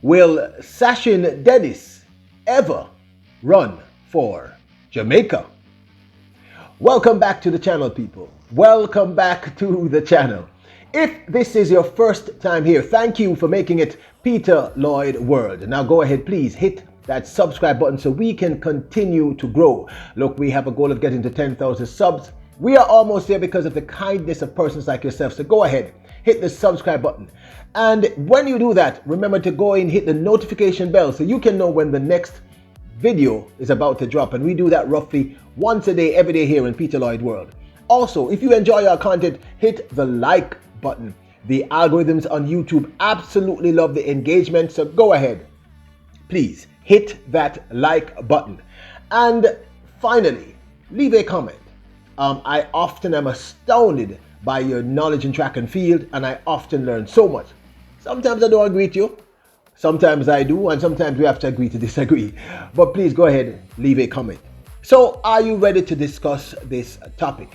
Will Sachin Dennis ever run for Jamaica? Welcome back to the channel, people. Welcome back to the channel. If this is your first time here, thank you for making it Peter Lloyd World. Now go ahead, please hit that subscribe button so we can continue to grow. Look, we have a goal of getting to 10,000 subs. We are almost there because of the kindness of persons like yourself. So go ahead, hit the subscribe button. And when you do that, remember to go and hit the notification bell so you can know when the next video is about to drop. And we do that roughly once a day, every day here in Peter Lloyd World. Also, if you enjoy our content, hit the like button. The algorithms on YouTube absolutely love the engagement. So go ahead, please hit that like button. And finally, leave a comment. I often am astounded by your knowledge in track and field, and I often learn so much. Sometimes I don't agree with you, sometimes I do, and sometimes we have to agree to disagree. But please go ahead, leave a comment. So are you ready to discuss this topic?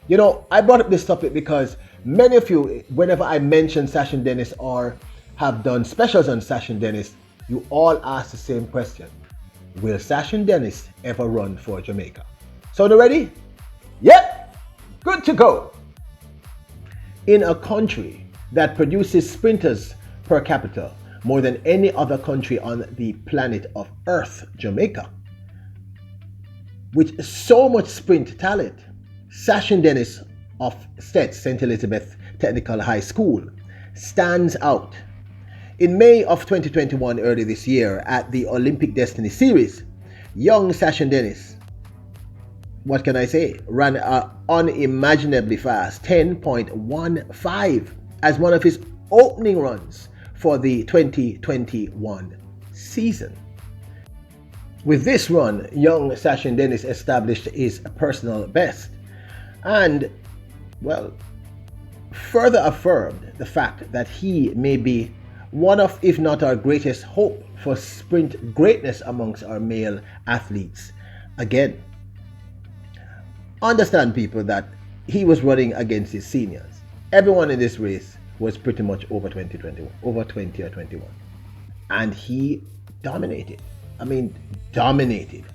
You know, I brought up this topic because many of you, whenever I mention Sachin Dennis or have done specials on Sachin Dennis, you all ask the same question. Will Sachin Dennis ever run for Jamaica? So you ready? Yep, good to go. In a country that produces sprinters per capita more than any other country on the planet of Earth, Jamaica, with so much sprint talent, Sachin Dennis of STETS, St. Elizabeth Technical High School, stands out. In May of 2021, early this year, at the Olympic Destiny Series, young Sachin Dennis, what can I say, ran unimaginably fast 10.15 as one of his opening runs for the 2021 season. With this run, young Sachin Dennis established his personal best and, well, further affirmed the fact that he may be one of, if not our greatest hope for sprint greatness amongst our male athletes again. Understand, people, that he was running against his seniors. Everyone in this race was pretty much over 20 or 21. And he dominated. I mean, dominated.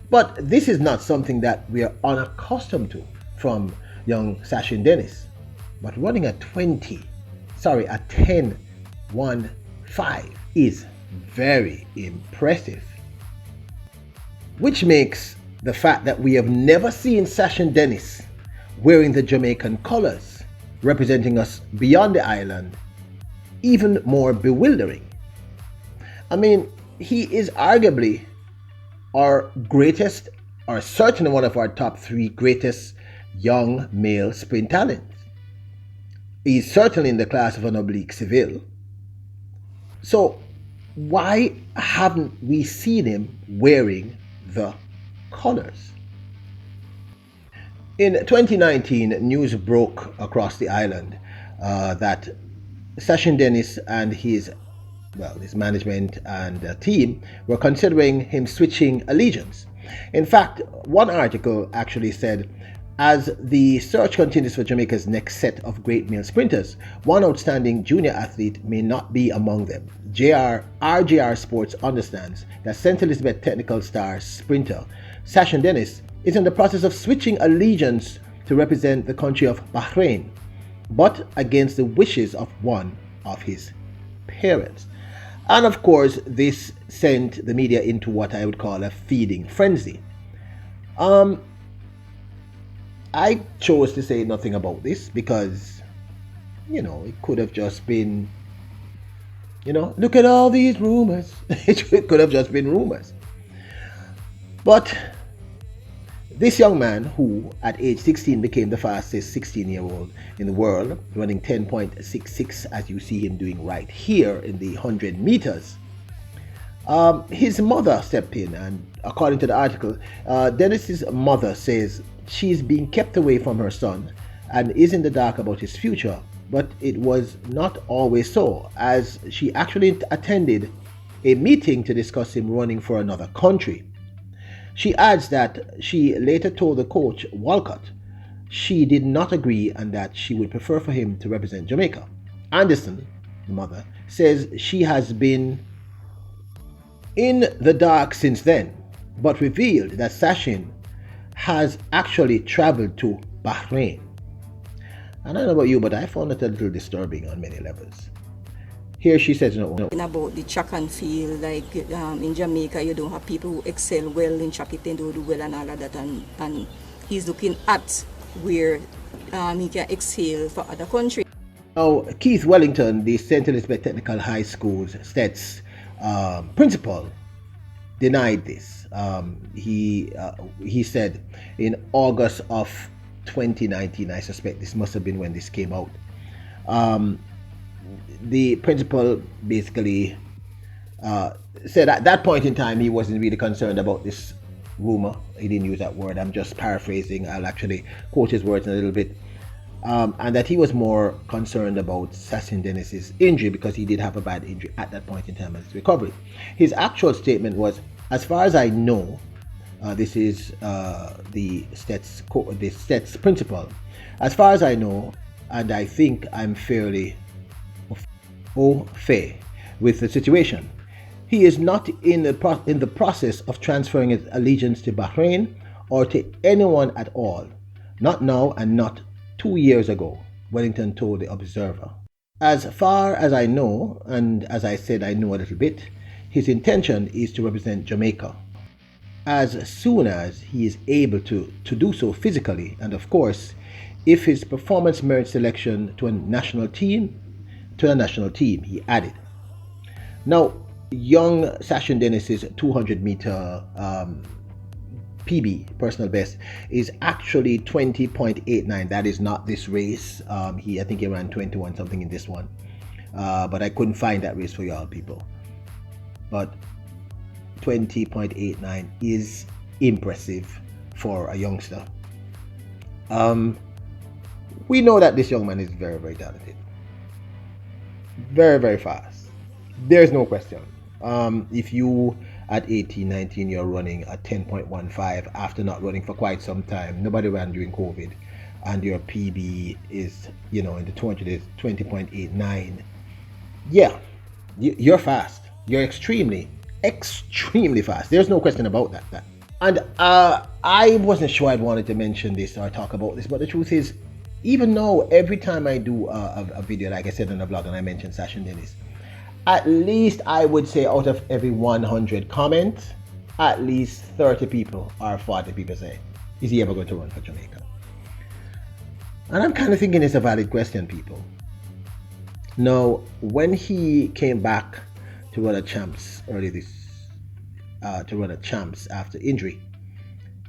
But this is not something that we are unaccustomed to from young Sachin Dennis. But running a 10-1-5 is very impressive. Which makes the fact that we have never seen Sachin Dennis wearing the Jamaican colors, representing us beyond the island, even more bewildering. I mean, he is arguably our greatest, or certainly one of our top 3 greatest young male sprint talents. He's certainly in the class of an oblique Seville. So why haven't we seen him wearing the colors? In 2019, news broke across the island that Sachin Dennis and his management and team were considering him switching allegiance. In fact, one article actually said, as the search continues for Jamaica's next set of great male sprinters, one outstanding junior athlete may not be among them. RJR Sports understands that St. Elizabeth Technical star sprinter Sachin Dennis is in the process of switching allegiance to represent the country of Bahrain, but against the wishes of one of his parents. And of course, this sent the media into what I would call a feeding frenzy. I chose to say nothing about this because, it could have just been, look at all these rumors. It could have just been rumors. But this young man, who at age 16 became the fastest 16-year-old in the world, running 10.66 as you see him doing right here in the 100 meters, his mother stepped in, and according to the article, Dennis's mother says she's being kept away from her son and is in the dark about his future, but it was not always so, as she actually attended a meeting to discuss him running for another country. She adds that she later told the coach, Walcott, she did not agree and that she would prefer for him to represent Jamaica. Anderson, the mother, says she has been in the dark since then, but revealed that Sachin has actually traveled to Bahrain. And I don't know about you, but I found it a little disturbing on many levels. Here she says no. About the track and field, like in Jamaica, you don't have people who excel well in track, it do well and all of that, and he's looking at where he can excel for other countries. Now, Keith Wellington, the St. Elizabeth Technical High School's STETS principal, denied this. He said in August of 2019, I suspect this must have been when this came out. The principal basically said at that point in time he wasn't really concerned about this rumor. He didn't use that word. I'm just paraphrasing. I'll actually quote his words in a little bit. And that he was more concerned about Sachin Dennis's injury because he did have a bad injury at that point in time of his recovery. His actual statement was, as far as I know, this is the STETS principal. As far as I know, and I think I'm fairly au fait with the situation. He is not in the process of transferring his allegiance to Bahrain or to anyone at all. Not now and not 2 years ago, Wellington told the Observer. As far as I know, and as I said I know a little bit, his intention is to represent Jamaica. As soon as he is able to do so physically, and of course, if his performance merits selection to a national team, he added. Now, young Sachin Dennis's 200-meter PB, personal best, is actually 20.89. That is not this race. I think he ran 21 something in this one. But I couldn't find that race for y'all people. But 20.89 is impressive for a youngster. We know that this young man is very, very talented. Very, very fast. There's no question. If you at 18, 19, you're running a 10.15 after not running for quite some time, nobody ran during COVID, and your PB is, in the 200 is 20.89. Yeah, you're fast. You're extremely, extremely fast. There's no question about that. And I wasn't sure I wanted to mention this or talk about this, but the truth is, even though every time I do a video, like I said on the vlog, and I mentioned Sachin Dennis, at least I would say out of every 100 comments, at least 30 people or 40 people say, is he ever going to run for Jamaica? And I'm kind of thinking it's a valid question, people. Now, when he came back to run a champs after injury,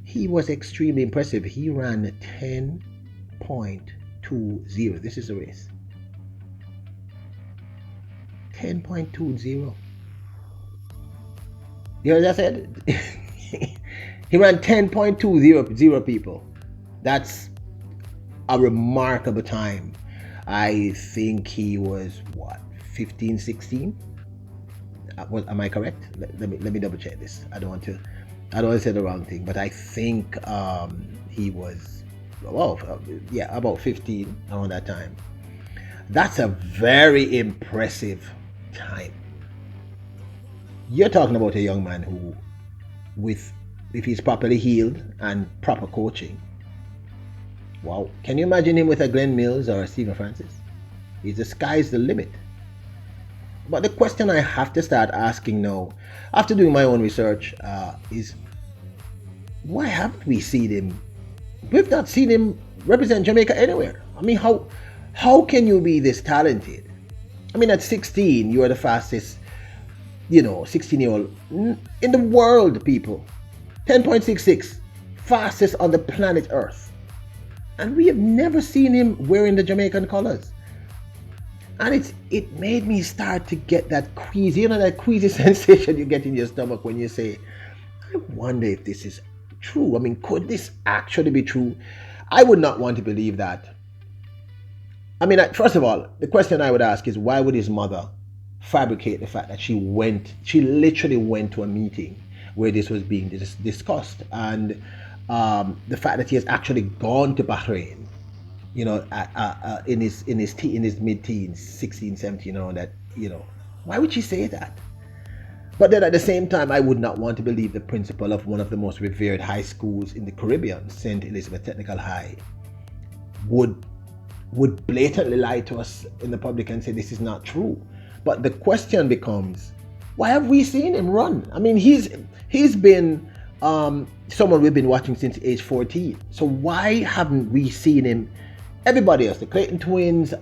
he was extremely impressive. He ran 10.20. This is the race. 10.20. You know what I said? He ran 10.20 people. That's a remarkable time. I think he was 15, 16? Am I correct? Let me double check this. I don't want to say the wrong thing, but I think he was about 15 around that time. That's a very impressive time. You're talking about a young man who, if he's properly healed and proper coaching, wow, can you imagine him with a Glenn Mills or a Stephen Francis? The sky's the limit. But the question I have to start asking now, after doing my own research, is why haven't we seen him? We've not seen him represent Jamaica anywhere. I mean, how can you be this talented? I mean, at 16, you are the fastest, 16-year-old in the world, people. 10.66, fastest on the planet Earth. And we have never seen him wearing the Jamaican colors. And it made me start to get that queasy, that queasy sensation you get in your stomach when you say, I wonder if this is true. I mean, could this actually be true? I would not want to believe that. I mean, first of all, the question I would ask is, why would his mother fabricate the fact that she literally went to a meeting where this was being discussed, and the fact that he has actually gone to Bahrain, in his mid-teens, 16, 17, around that, Why would she say that? But then at the same time, I would not want to believe the principal of one of the most revered high schools in the Caribbean, St. Elizabeth Technical High, would blatantly lie to us in the public and say this is not true. But the question becomes, why have we seen him run? I mean, he's been someone we've been watching since age 14. So why haven't we seen him? Everybody else, the Clayton twins,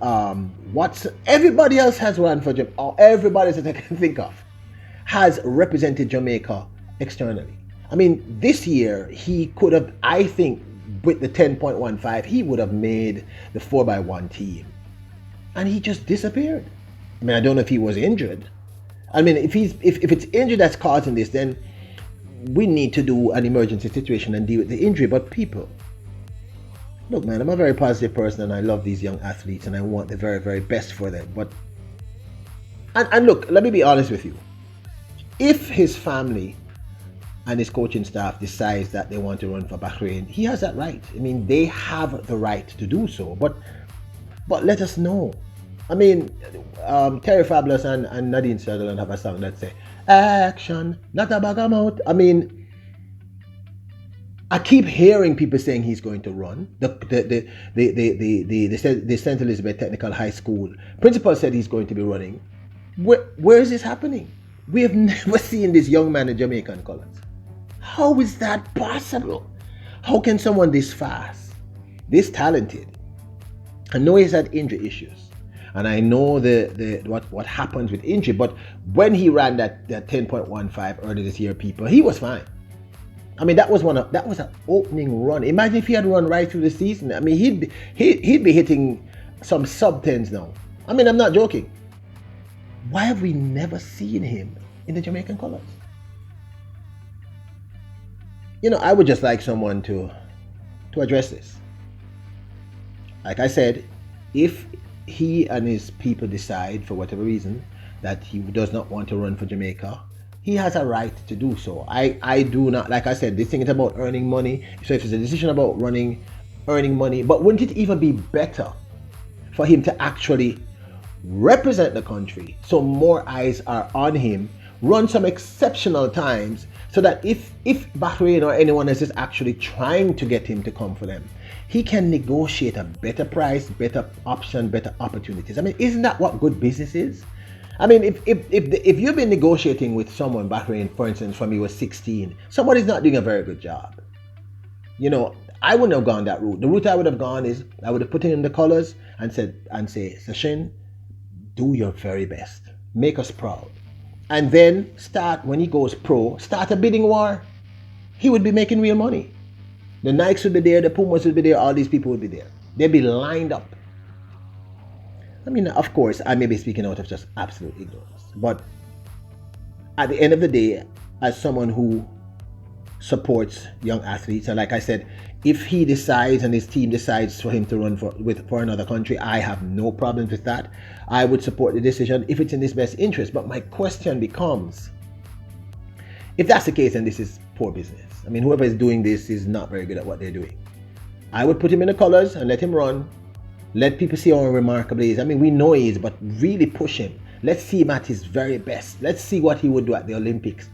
everybody else has run for Jamaica, or everybody else that I can think of has represented Jamaica externally. I mean, this year he could have, I think, with the 10.15, he would have made the 4x1 team. And he just disappeared. I mean, I don't know if he was injured. I mean, if it's injury that's causing this, then we need to do an emergency situation and deal with the injury. But people, look, man, I'm a very positive person and I love these young athletes and I want the very, very best for them. But, and look, let me be honest with you. If his family and his coaching staff decides that they want to run for Bahrain, he has that right. I mean, they have the right to do so. But let us know. I mean, Terry Fabulous and Nadine Sutherland have a song that say, "Action, not a bag of mouth." I mean, I keep hearing people saying he's going to run. The St. Elizabeth Technical High School principal said he's going to be running. Where is this happening? We have never seen this young man in Jamaican colors. How is that possible? How can someone this fast, this talented? I know he's had injury issues, and I know what happens with injury. But when he ran that 10.15 earlier this year, people, he was fine. I mean, that was an opening run. Imagine if he had run right through the season. I mean, he'd be hitting some sub-10s now. I mean, I'm not joking. Why have we never seen him in the Jamaican colors? You know, I would just like someone to address this. Like I said, if he and his people decide for whatever reason that he does not want to run for Jamaica, he has a right to do so. I do not, like I said, this thing is about earning money. So if it's a decision about earning money, but wouldn't it even be better for him to actually represent the country so more eyes are on him, run some exceptional times, so that if Bahrain or anyone else is actually trying to get him to come for them, he can negotiate a better price, better option, better opportunities. I mean, isn't that what good business is? I mean, if you've been negotiating with someone, Bahrain, for instance, from you were 16, somebody's not doing a very good job. You know, I wouldn't have gone that route. The route I would have gone is I would have put him in the colors and say, Sachin, do your very best. Make us proud. And then start, when he goes pro, start a bidding war. He would be making real money. The Nikes would be there, the Pumas would be there, all these people would be there. They'd be lined up. I mean, of course, I may be speaking out of just absolute ignorance. But at the end of the day, as someone who supports young athletes, and like I said, if he decides and his team decides for him to run for another country, I have no problems with that. I would support the decision if it's in his best interest. But my question becomes, if that's the case, then this is poor business. I mean, whoever is doing this is not very good at what they're doing. I would put him in the colors and let him run. Let people see how remarkable he is. I mean, we know he is, but really push him. Let's see him at his very best. Let's see what he would do at the Olympics.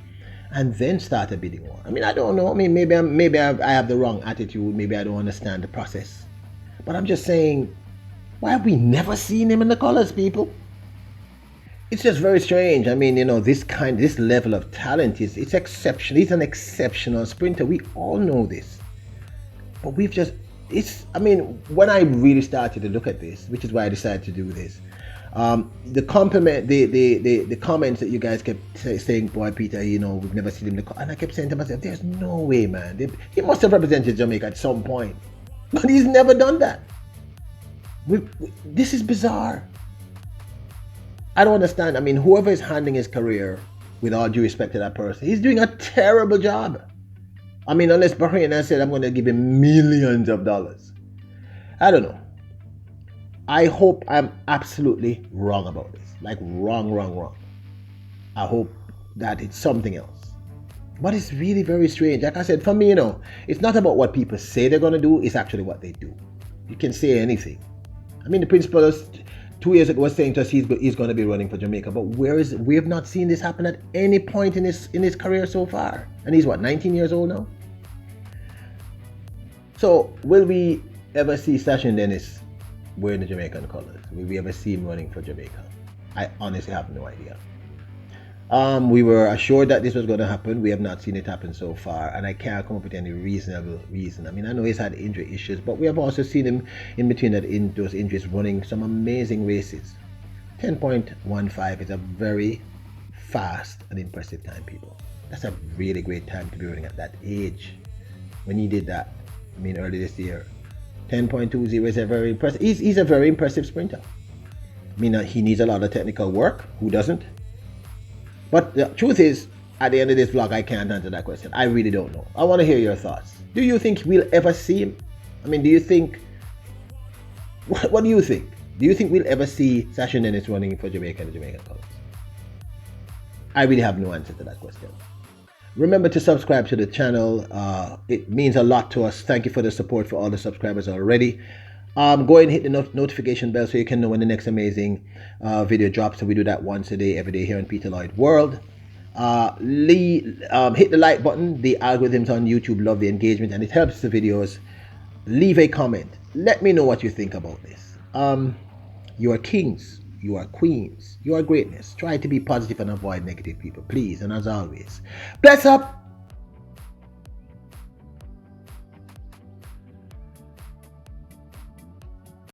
And then start a bidding war. I mean, I don't know. I mean, maybe I have the wrong attitude. Maybe I don't understand the process. But I'm just saying, why have we never seen him in the colors, people? It's just very strange. I mean, you know, this level of talent it's exceptional. He's an exceptional sprinter. We all know this. But I mean, when I really started to look at this, which is why I decided to do this, the comments that you guys kept saying, boy, Peter, you know, we've never seen him. And I kept saying to myself, there's no way, man. He must have represented Jamaica at some point. But he's never done that. This is bizarre. I don't understand. I mean, whoever is handling his career, with all due respect to that person, he's doing a terrible job. I mean, unless Bahrain has said, I'm going to give him millions of dollars. I don't know. I hope I'm absolutely wrong about this. Like wrong. I hope that it's something else. But it's really very strange. Like I said, for me, you know, it's not about what people say they're going to do. It's actually what they do. You can say anything. I mean, the principal 2 years ago was saying to us he's going to be running for Jamaica, but we have not seen this happen at any point in his career so far. And he's what, 19 years old now? So will we ever see Sachin Dennis wearing the Jamaican colors? Will we ever see him running for Jamaica? I honestly have no idea. We were assured that this was going to happen. We have not seen it happen so far, and I can't come up with any reasonable reason. I mean, I know he's had injury issues, but we have also seen him in between those injuries running some amazing races. 10.15 is a very fast and impressive time, people. That's a really great time to be running at that age. When he did that, I mean, early this year, 10.20 is a very impressive. He's a very impressive sprinter. I mean, he needs a lot of technical work. Who doesn't? But the truth is, at the end of this vlog, I can't answer that question. I really don't know. I want to hear your thoughts. Do you think we'll ever see him? I mean, do you think... What do you think? Do you think we'll ever see Sachin Dennis running for Jamaica and the Jamaican colors? I really have no answer to that question. Remember to subscribe to the channel. It means a lot to us. Thank you for the support for all the subscribers already. Go ahead and hit the notification bell so you can know when the next amazing video drops. So we do that once a day, every day here in Peter Lloyd World. Hit the like button. The algorithms on YouTube love the engagement and it helps the videos. Leave a comment. Let me know what you think about this. You are kings. You are queens. You are greatness. Try to be positive and avoid negative people, please. And as always, bless up.